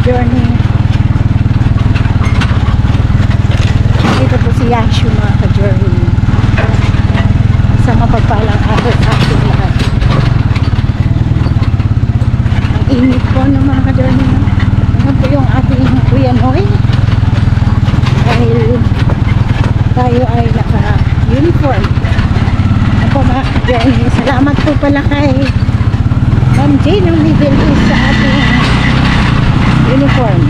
ka-journey. Dito po si Yashu mga ka-journey. Sa mapagpalang araw sa ating lahat. Ang init po ng mga ka-journey. Ano po yung ating Kuya Noy? Dahil tayo ay naka-uniform. Ako mga ka-journey. Salamat po pala kay Ma'am Jane ng Middle East sa ating uniform.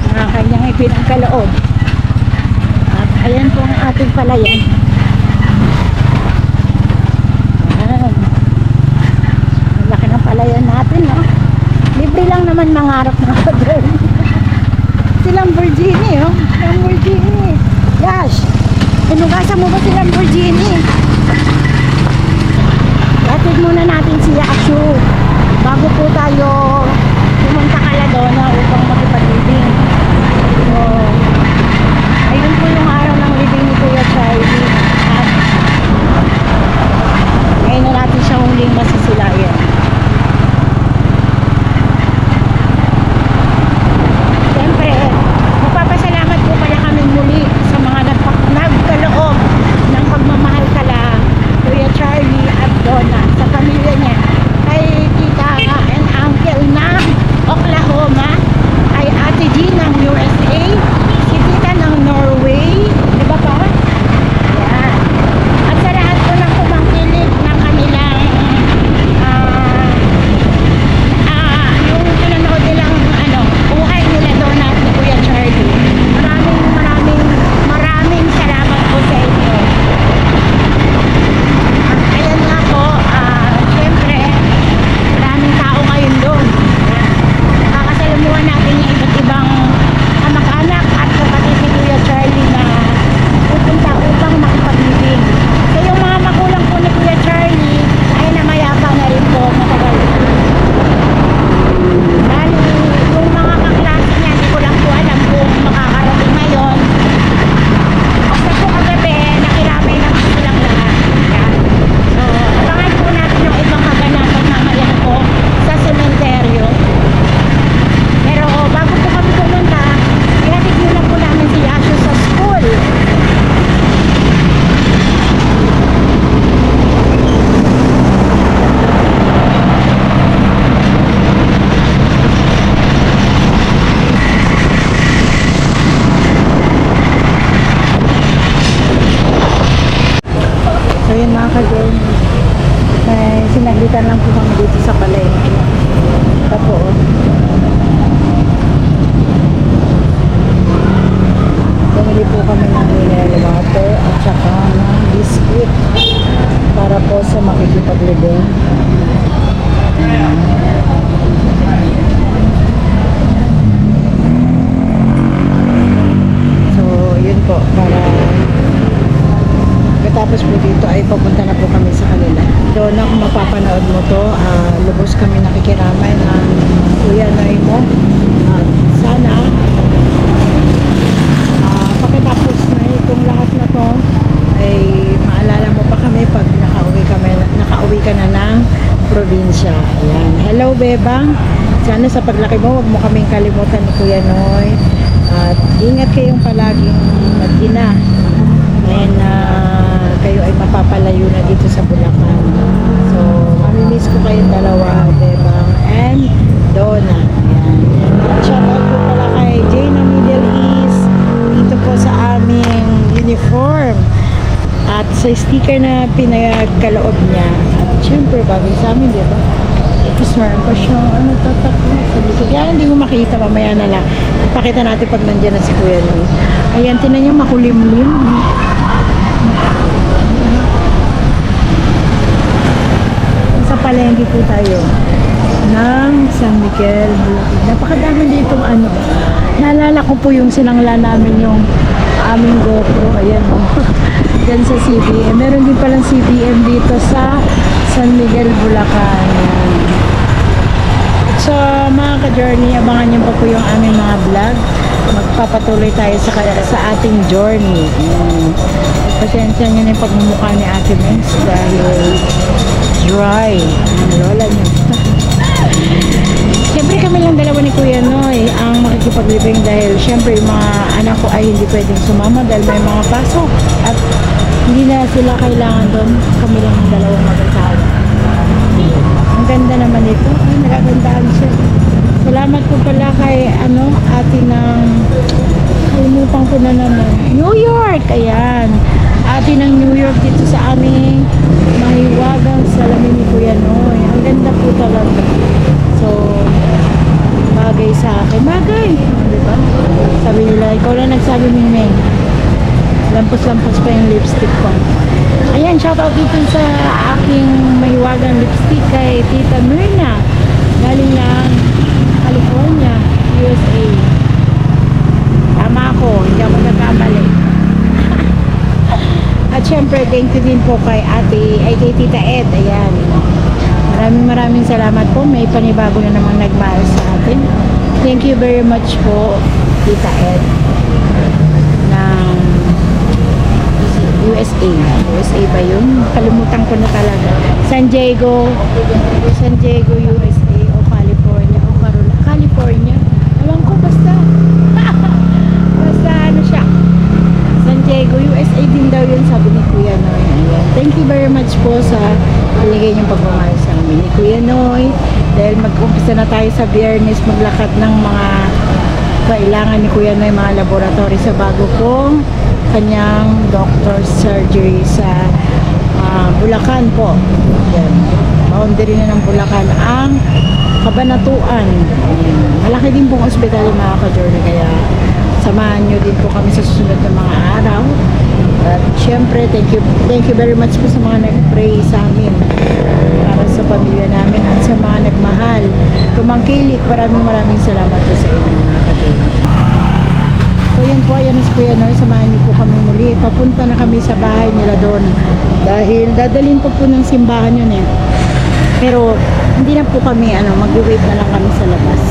Mga kanyang ipinagkaloob. At ayan po ang ating palayan. Ayan. Ang laki ng palayan natin, no? Libre lang naman mangarap ng kadol. Si Lamborghini, oh. Lamborghini. Yash, pinugasan mo ba si Lamborghini? Hatid muna natin si Yashu bago po tayo pumunta Caladona upang makipag-living. So, ayun po yung araw ng living ni Kuya Charlie. At ngayon na natin siya huling masisilayan. Siyempre, magpapasalamat po pala kami muli sa mga nagkaloob ng pagmamahal kala Kuya Charlie at Donna sa pamilya niya, kay tita and uncle ng Oklahoma, kay ate Jean ng USA, si tita ng Norway, di ba pa? Yan. At sa lahat po ng kumangkilig ng kanilang yung pinanood nilang buhay nila Donna at ni Kuya Charlie. Maraming salamat po sa inyo. Ayan nga po, syempre, maraming tao ngayon doon. Nakakasalamuhan natin yung iba't ibang kamag-anak at kapatid ni Kuya Charlie na pupunta upang makipag-living. So yung mga magulang po ni Kuya Charlie ay namayapa na rin po matagal. Bali, yung mga kaklase niya, hindi ko lang po alam kung makakarating ngayon. Basta po kagabi, nakiramay na po silang lahat. Yan. So, abangan po natin yung ibang kaganapan mamaya po sa sementeryo. Pero bago po kami pumunta, ihatid muna po namin si Yashu sa school. So yun mga ka-journey, sinaglitan lang po kami dito sa palengke. Tapos bumili po kami ng mineral water at saka ng biscuit para po sa makikipag-living. So yun po, para tapos po dito ay papunta na po kami sa kanila. Doon na kung mapapanood mo to, lubos kami nakikiramay ng Kuya Noy mo. Sana pagkatapos na itong lahat na to ay maalala mo pa kami pag nakauwi ka na ng probinsya. Ayan. Hello Bebang, sana sa paglaki mo wag mo kaming kalimutan ni Kuya Noy at ingat kayong palaging mag-ina and kayo ay mapapalayo na dito sa Bulacan. So, mamimiss ko kayong dalawa, Bebang and Donna. Ayan. Shoutout po pala kay Jane ng Middle East dito po sa aming uniform at sa sticker na pinagkaloob niya. At syempre, bagay sa amin, diba? Tapos meron pa siyang tatakbo sa likod. Kaya hindi mo makita, mamaya na lang. Pakita natin pag nandiyan na si Kuya Noy. Ayan, tinan niyo, makulimlim. Palengke po tayo ng San Miguel, Bulacan. Napakadami ditong naalala ko po yung sinangla namin yung aming GoPro. Ayan o. Diyan sa CBM. Meron din palang CBM dito sa San Miguel, Bulacan. Ayan. So mga ka-journey, abangan niyo pa po yung aming mga vlog. Magpapatuloy tayo sa ating journey. Pasensya niyo na yung pagmumukha ni Ate Mens dahil dry ang lola niya. Siyempre kami lang dalawa ni Kuya Noy. nakikipaglibing dahil syempre yung mga anak ko ay hindi pwedeng sumama dahil may mga pasok at hindi na sila kailangan doon, kami lang ang dalawang mag-asawa. Ang ganda naman ito, ay nagagandaan siya. Salamat po pala kay ate ng kalimutan ko na naman, New York, ayan, ate ng New York dito sa aming mahiwagang salamin ni Kuya Noy. Ang ganda po talaga. So bagay sa akin. Bagay. Diba? Sabi nila, ikaw lang nagsabi, Mingming. Lampos-lampos pa yung lipstick ko. Ayan, shoutout dito sa aking mahiwagang lipstick kay Tita Myrna. Galing ng California, USA. Tama ako, hindi ako nagkamali. At syempre, thank you din po kay kay Tita Ed. Ayan. Maraming salamat po. May panibago na namang nagmahal sa atin. Thank you very much po, Tita Ed. Ng USA. USA ba yun? Kalimutan ko na talaga. San Diego, USA o California o California. Ewan ko, basta. Basta ano siya. San Diego, USA din daw yun, sabi ni Kuya Noy. Ayan. Thank you very much po sa binigay niyong pagmamahal sa amin ni Kuya Noy. Dahil mag-umpisa na tayo sa Biyernes maglakad ng mga kailangan ni Kuya Noy, mga laboratory sa bago pong kanyang doctor's surgery sa Bulacan po. Ayan. Boundary na ng Bulacan ang Kabanatuan. Ayan. Malaki din pong ospital yung mga ka-journey, kaya samahan nyo din po kami sa susunod na mga araw. At syempre, thank you very much po sa mga nag-pray sa amin para sa pamilya namin at sa mga nagmahal. Tumangkilik, maraming salamat po sa inyo mga ka-journey. So yun po, ayan si Kuya Noy, samahan niyo po kami muli. Papunta na kami sa bahay nila doon dahil dadalhin po ng simbahan yun eh. Pero hindi na po kami, mag-wait na lang kami sa labas.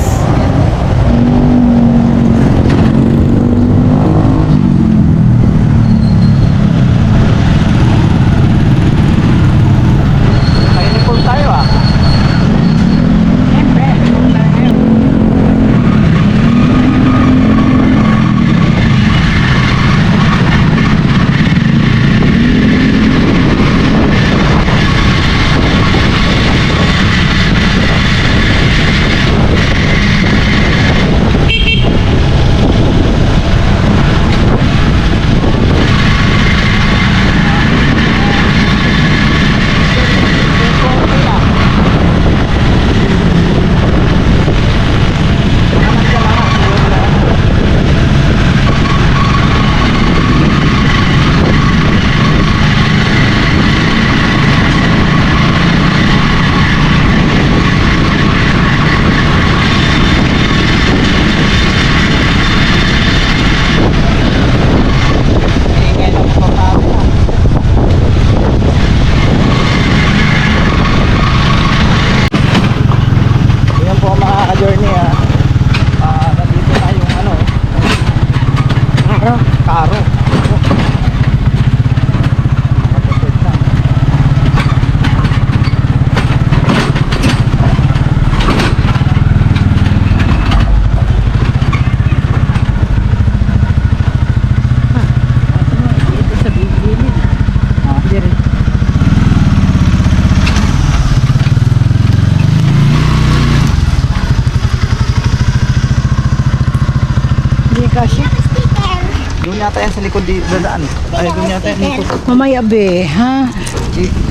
Doon yata yan sa likod di dadaan. Ay, doon yata yan dito. Mamaya be, ha?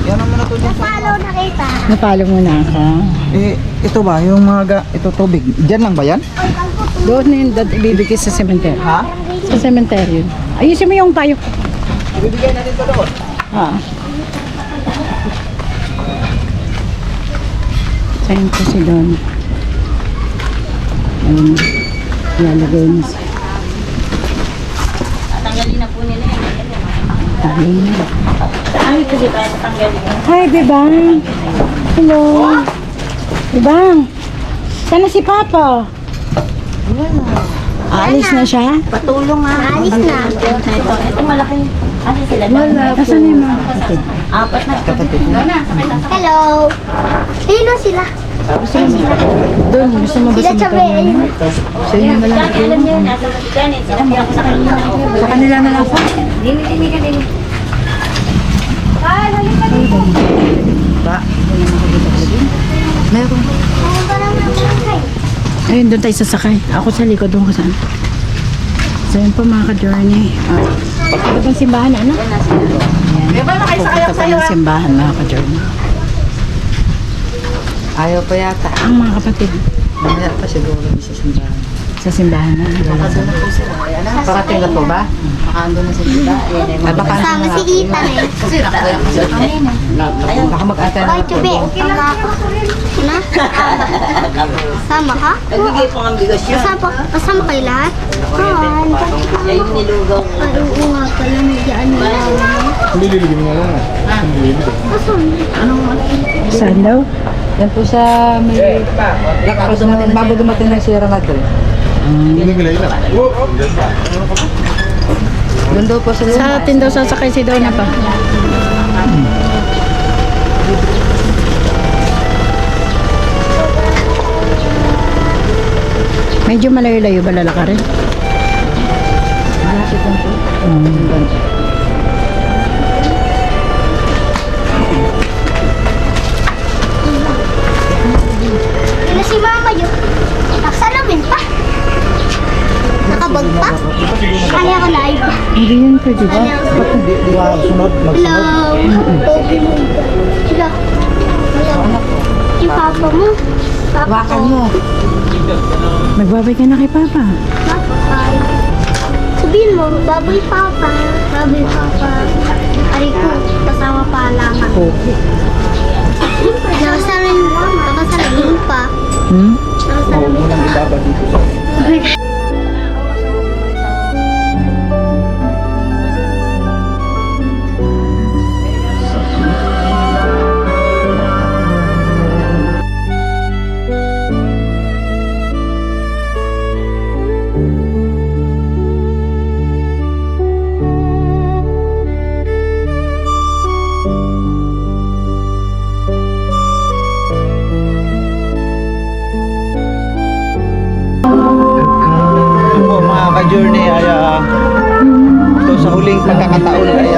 Yan ang muna to dyan sa... Follow na kita. Napalo mo na ako. Ito ba, yung mga ito tubig. Diyan lang ba yan? Doon na yun, ibibigay sa cemetery. Ha? Sa cemetery yun. Ayusin mo yung tayo. Ibibigay natin to doon. Ha? Sayang ko si Don. Lalagay mo siya. Tanggalin na po nila yan. Tanggalin na. Ay, kasi tayo tanggalin. Hi, Bebang. Hello. Bebang. Sana si Papa? Aalis na siya? Patulong nga. Alis na. Ito malaki. Ano sila? Nasaan na yung mga kapatid? Apat na kapatid. Hello. Sino sila? Gusto mo doon, gusto mo ba Sila sa sabi, ayun. Sa inyo na lang. Alam niyo, nasa ganit. Sinabi ako sa kanila. Sa kanila na lang po. Dini ka din. Ay, halika dito. Ba? Meron. Ano ba naman ang malakay? Ayun, doon tayo sasakay. Ako sa likod, doon ko saan. So yun po mga ka-journey. Ito pang simbahan, ano? Pupunta pa ng simbahan mga ka-journey. Ayaw pa yata. Ang mga kapatid. Mamaya pa siguro sa simbahan. Sa simbahan na. Parating na po ba? Makaando na sa simbahan. Baka Kasama si Ethan eh. baka mag-ata na. Ay, Chube. Na? Sama ka? Nagbigay pa ng bigas yun. Kasama kayo lahat? Han. Yan yung nilugaw. Ay, oo nga pala. Nagyaan mo lang. Saan daw? Yan po sa may... Bago dumating ng Sierra Madre. Doon daw po sa Sa atin daw sasakay si Donna pa. Medyo malayo-layo ba lalakarin? Malapit lang po. Ano si Mama yun? Naksalamin pa. Nakabag pa. Kaya ko live. Hindi yan pwede ba? Kaya ko Di ba sunod? Hello. Pogi mo. Sila. Yung papa mo. Papa Wakan ko. mo. Magbabay ka na kay Papa. Papa. Sabihin mo, baboy papa. Baboy papa. Ari ko, kasama pa lang. Pogi. Nakasalamin pa. Hmm? Nakasalamin Walang ibaba dito sa... Ito po mga ka-journey ay ito sa huling pagkakataon ay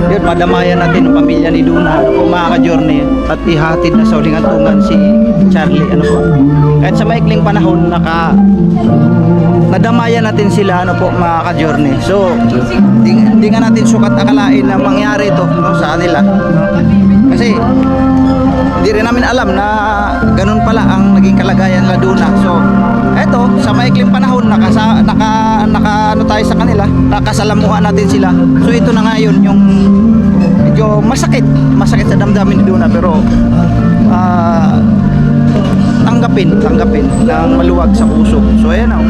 yun, madamayan natin ang pamilya ni Duna ano po mga ka-journey at ihatid na sa huling hantungan si Charlie ano po kahit sa maikling panahon nadamayan natin sila ano po mga ka-journey so hindi nga natin sukat akalain na mangyari ito no, sa kanila no? Kasi hindi rin namin alam na ganun pala ang naging kalagayan nila Duna. So, eto, sa maikling panahon, ano tayo sa kanila, nakasalamuhan natin sila. So, ito na ngayon yung medyo masakit sa damdamin ni Duna. Pero, tanggapin ng maluwag sa puso. So, ayan o.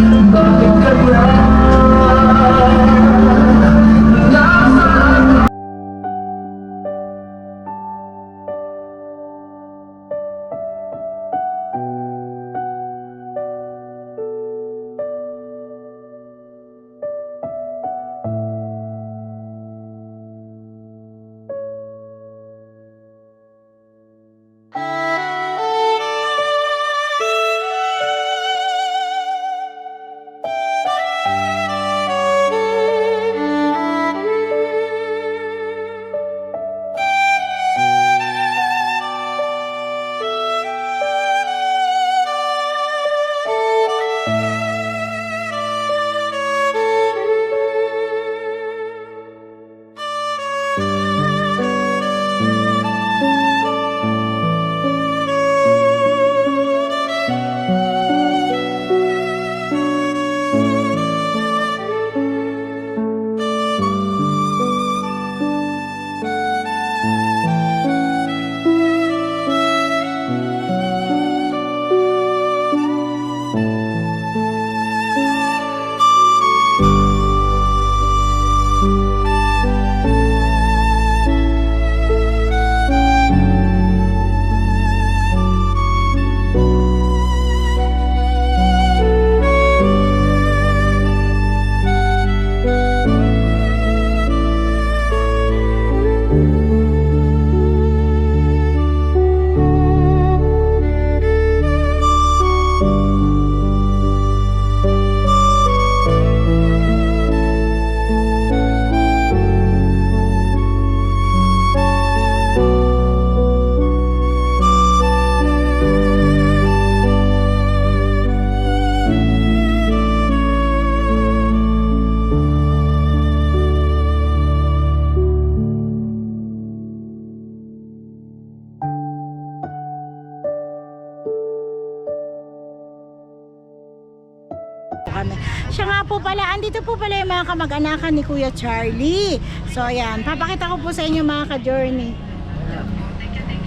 kami. Siya nga po pala, andito po pala yung mga kamag-anakan ni Kuya Charlie. So ayan, papakita ko po sa inyo mga ka-journey.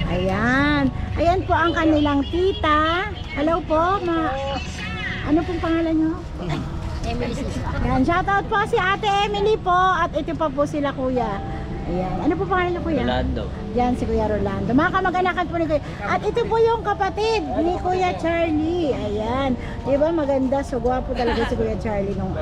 Ayan. Ayan po ang kanilang tita. Hello po, ano pong pangalan nyo? Emily Sisa. Ayan, shoutout po si Ate Emily po. At ito pa po sila Kuya. Ayan. Ano po pangalan niyo Kuya? Rolando. Yan si Kuya Rolando. Mga kamag-anakan po ni Kuya. At ito po yung kapatid ni Kuya Charlie. Ayan. Diba maganda? So gwapo talaga si Kuya Charlie nung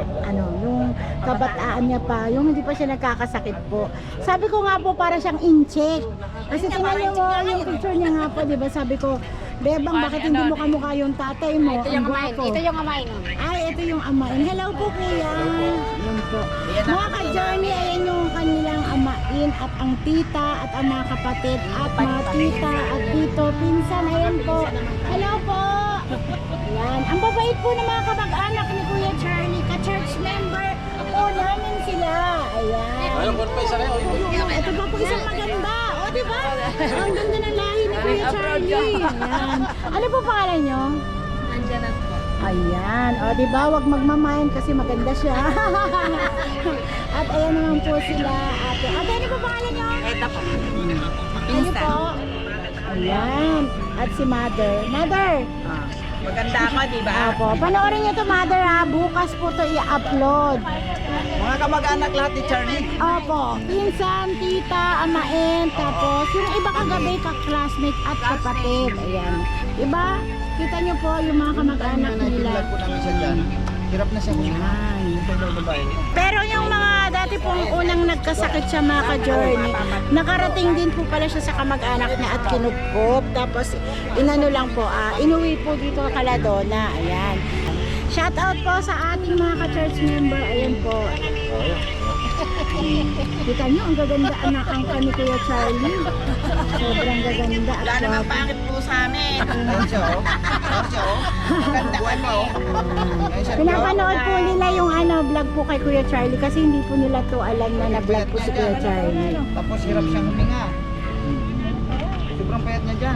yung kabataan niya pa. Yung hindi pa siya nagkakasakit po. Sabi ko nga po para siyang in-check. Kasi tingnan niyo mo yung picture niya nga po. Diba sabi ko, Bebang, bakit hindi mo kamukha yung tatay mo? Ito yung Ang amain. gwapo. Ito yung amain. Ay, ito yung amain. Hello po, Kuya. Yan po. Mga ka-journey, ayan yung kanilang amain at ang tita at ang mga kapatid at mga tita at tito, pinsan. Ayan po. Hello po. Ayan. Ang babait po ng mga kamag-anak ni Kuya Charlie. Ka-church member po namin sila. Ayan. Ito pa po isang maganda. O, diba? Ang ganda ng lahi ni Kuya Charlie. Ayan. Ano po pangalan nyo? Nandiyan po. Ayan. O, diba? Huwag magmamayan kasi maganda siya. At ayan naman po sila. Ate, ano po pangalan nyo? Eta po. Ano po? Ayan. At si Mother. Mother! Maganda ka, di ba? Apo. Panoorin nyo to, Mother, ha? Bukas po to i-upload. Mga kamag-anak lahat ni Charlie. Opo. Pinsan, tita, amain, tapos yung iba kagabi, ka-classmate at kapatid. Ayan. Diba? Kita nyo po yung mga kamag-anak nila. Nag-vlog po namin siya dyan. Hirap na siya kumain. Ayan. Pero yung mga dati pong unang nagkasakit siya mga ka-journey, nakarating din po pala siya sa kamag-anak niya at kinupkop. Tapos inano lang po, inuwi po dito Caladona. Ayan. Shout out po sa ating mga ka-church member. Ayan po. Kita nyo, ang gaganda anak ang ni Kuya Charlie. Sobrang gaganda. Wala namang pangit po sa amin. Ayun siya, oh. Ayun siya, oh. Maganda kami. Ayun siya, Pinapanood po nila yung vlog po kay Kuya Charlie kasi hindi po nila to alam na na-vlog po si Kuya Charlie. Tapos hirap siyang huminga. Sobrang payat niya dyan.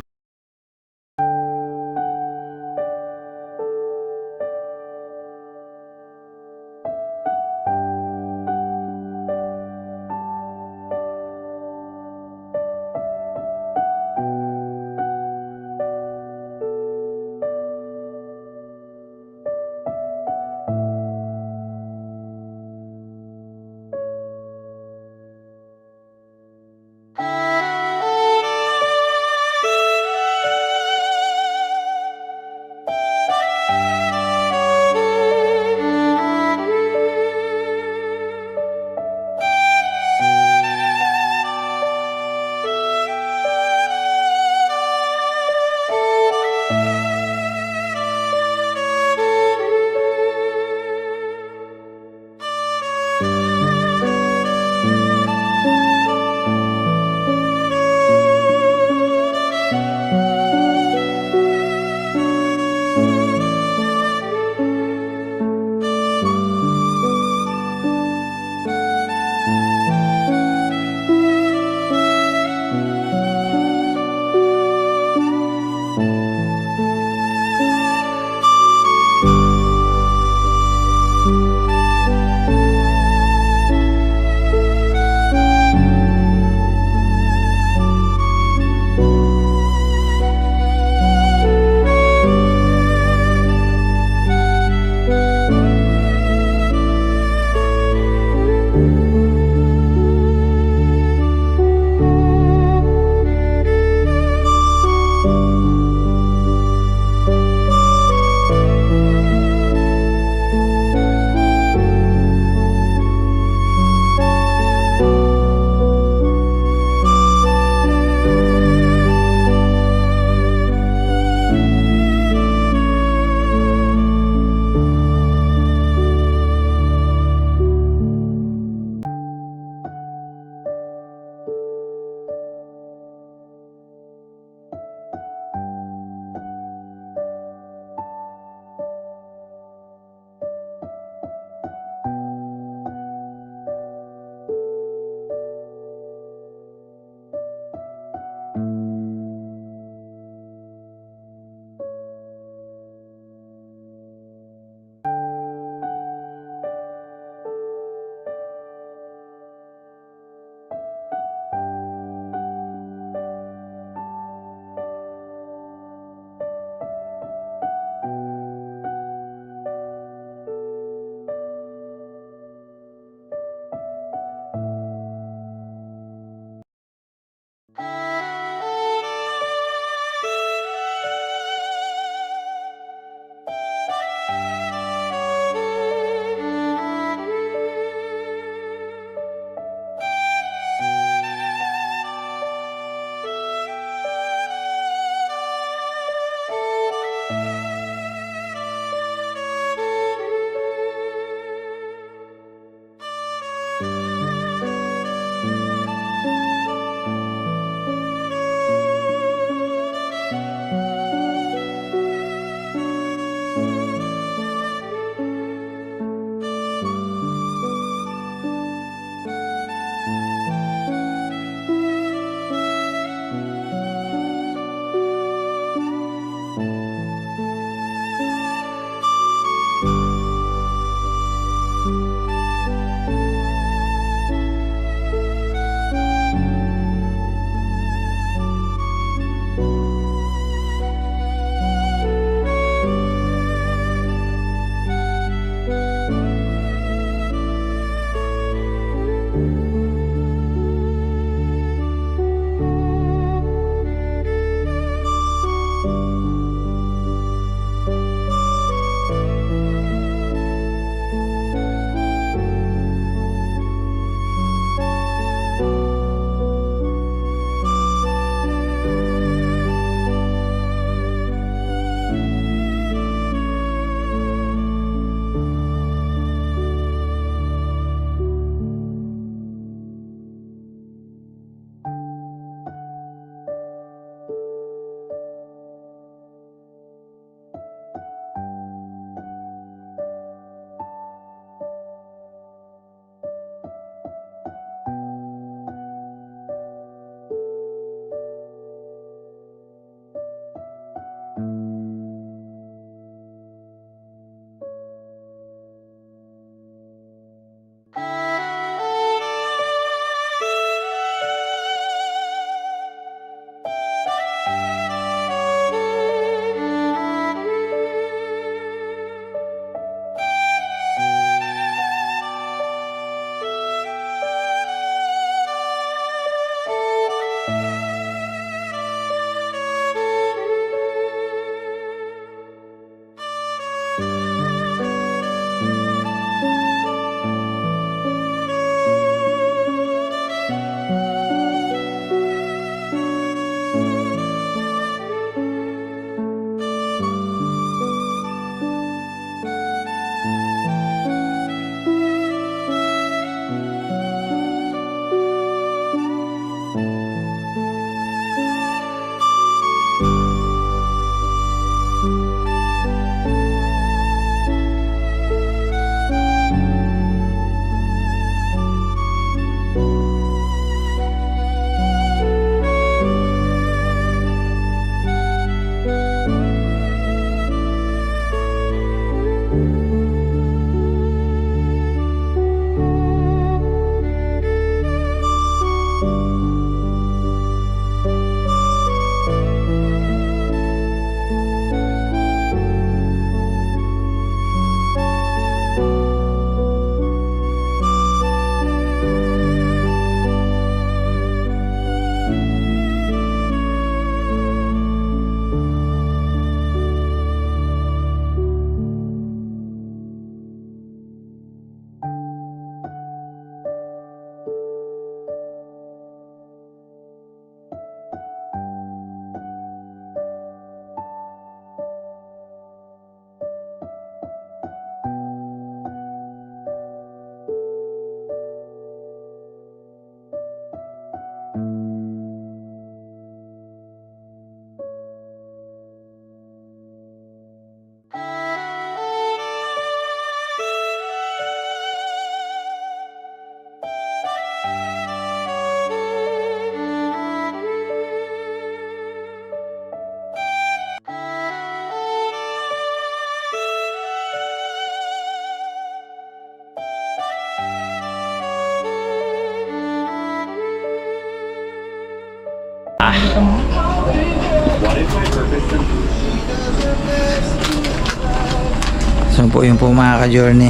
So po yun po mga ka-journey,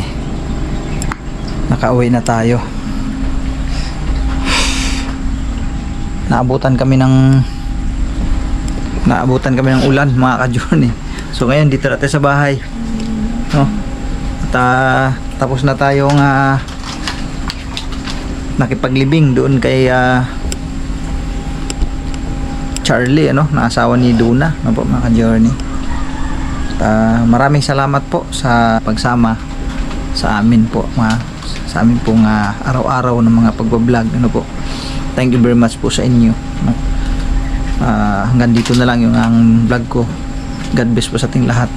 nakauwi na tayo. Naabutan kami ng ulan mga ka-journey. So ngayon dito natin sa bahay, no? At tapos na tayong nakipaglibing doon kay Charlie, ano, na asawa ni Duna, no po mga ka-journey. Maraming salamat po sa pagsama sa amin po, sa amin pong araw-araw ng mga pagbablog, ano po. Thank you very much po sa inyo, no? Hanggang dito na lang yung ang vlog ko. God bless po sa ating lahat.